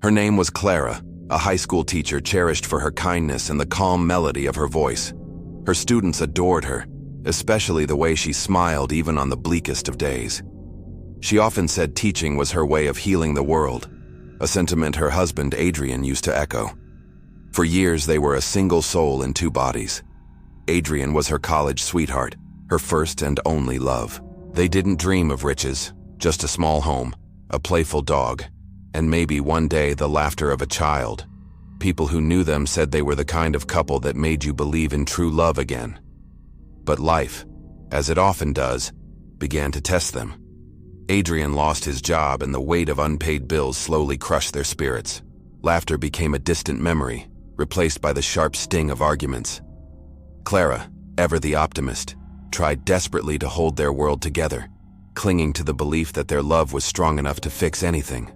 Her name was Clara, a high school teacher cherished for her kindness and the calm melody of her voice. Her students adored her, especially the way she smiled even on the bleakest of days. She often said teaching was her way of healing the world, a sentiment her husband Adrian used to echo. For years they were a single soul in two bodies. Adrian was her college sweetheart, her first and only love. They didn't dream of riches, just a small home, a playful dog, and maybe one day the laughter of a child. People who knew them said they were the kind of couple that made you believe in true love again. But life, as it often does, began to test them. Adrian lost his job and the weight of unpaid bills slowly crushed their spirits. Laughter became a distant memory, replaced by the sharp sting of arguments. Clara, ever the optimist, tried desperately to hold their world together, clinging to the belief that their love was strong enough to fix anything.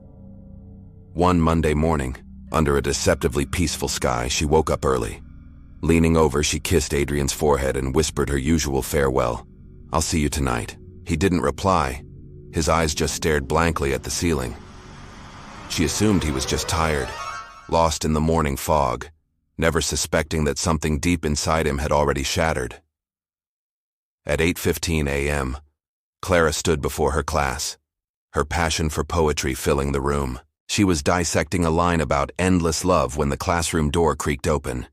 One Monday morning, under a deceptively peaceful sky, she woke up early. Leaning over, she kissed Adrian's forehead and whispered her usual farewell. "I'll see you tonight." He didn't reply. His eyes just stared blankly at the ceiling. She assumed he was just tired, lost in the morning fog, never suspecting that something deep inside him had already shattered. At 8:15 a.m., Clara stood before her class, her passion for poetry filling the room. She was dissecting a line about endless love when the classroom door creaked open.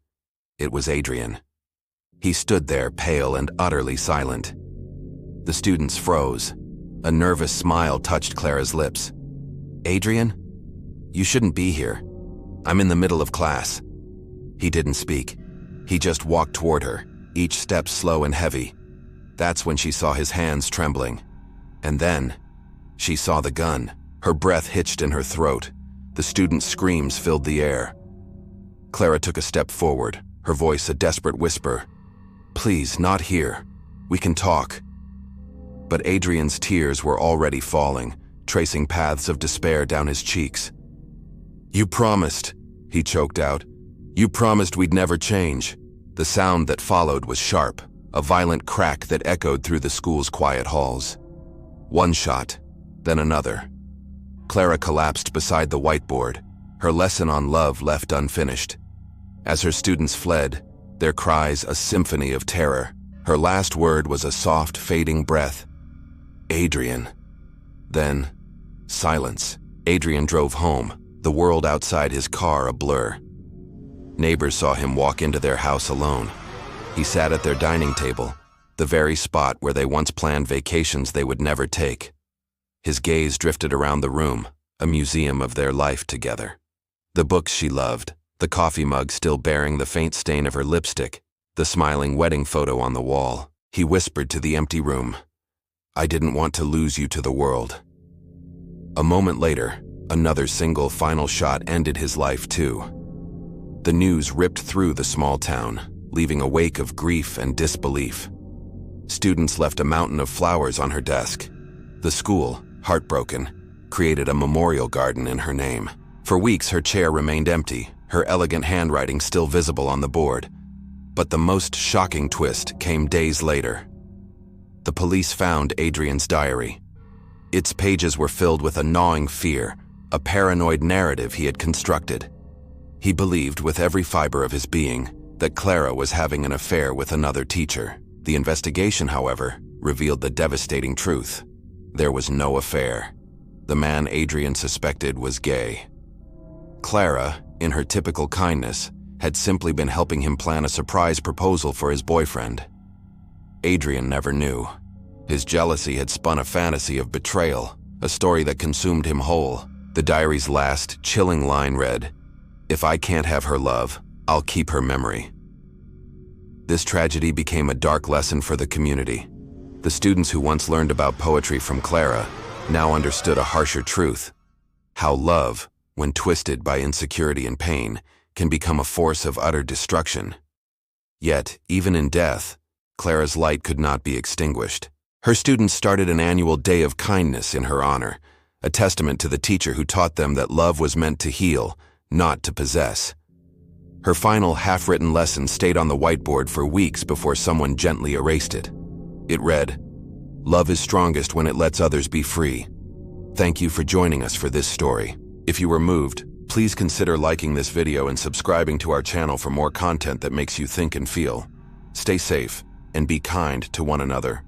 It was Adrian. He stood there, pale and utterly silent. The students froze. A nervous smile touched Clara's lips. "Adrian? You shouldn't be here. I'm in the middle of class." He didn't speak. He just walked toward her, each step slow and heavy. That's when she saw his hands trembling. And then, she saw the gun. Her breath hitched in her throat. The students' screams filled the air. Clara took a step forward, her voice a desperate whisper. "Please, not here. We can talk." But Adrian's tears were already falling, tracing paths of despair down his cheeks. "You promised," he choked out. "You promised we'd never change." The sound that followed was sharp, a violent crack that echoed through the school's quiet halls. One shot, then another. Clara collapsed beside the whiteboard, her lesson on love left unfinished. As her students fled, their cries a symphony of terror, her last word was a soft, fading breath. "Adrian." Then, silence. Adrian drove home, the world outside his car a blur. Neighbors saw him walk into their house alone. He sat at their dining table, the very spot where they once planned vacations they would never take. His gaze drifted around the room, a museum of their life together. The books she loved, the coffee mug still bearing the faint stain of her lipstick, the smiling wedding photo on the wall. He whispered to the empty room, "I didn't want to lose you to the world." A moment later, another single final shot ended his life too. The news ripped through the small town, leaving a wake of grief and disbelief. Students left a mountain of flowers on her desk. The school, heartbroken, created a memorial garden in her name. For weeks her chair remained empty, her elegant handwriting still visible on the board. But the most shocking twist came days later. The police found Adrian's diary. Its pages were filled with a gnawing fear, a paranoid narrative he had constructed. He believed with every fiber of his being that Clara was having an affair with another teacher. The investigation, however, revealed the devastating truth. There was no affair. The man Adrian suspected was gay. Clara, in her typical kindness, had simply been helping him plan a surprise proposal for his boyfriend. Adrian never knew. His jealousy had spun a fantasy of betrayal, a story that consumed him whole. The diary's last, chilling line read, "If I can't have her love, I'll keep her memory." This tragedy became a dark lesson for the community. The students who once learned about poetry from Clara now understood a harsher truth: how love, when twisted by insecurity and pain, can become a force of utter destruction. Yet, even in death, Clara's light could not be extinguished. Her students started an annual Day of Kindness in her honor, a testament to the teacher who taught them that love was meant to heal, not to possess. Her final half-written lesson stayed on the whiteboard for weeks before someone gently erased it. It read, "Love is strongest when it lets others be free. Thank you for joining us for this story. If you were moved, please Please consider liking this video and subscribing to our channel for more content that makes you think and feel. Stay safe and be kind to one another.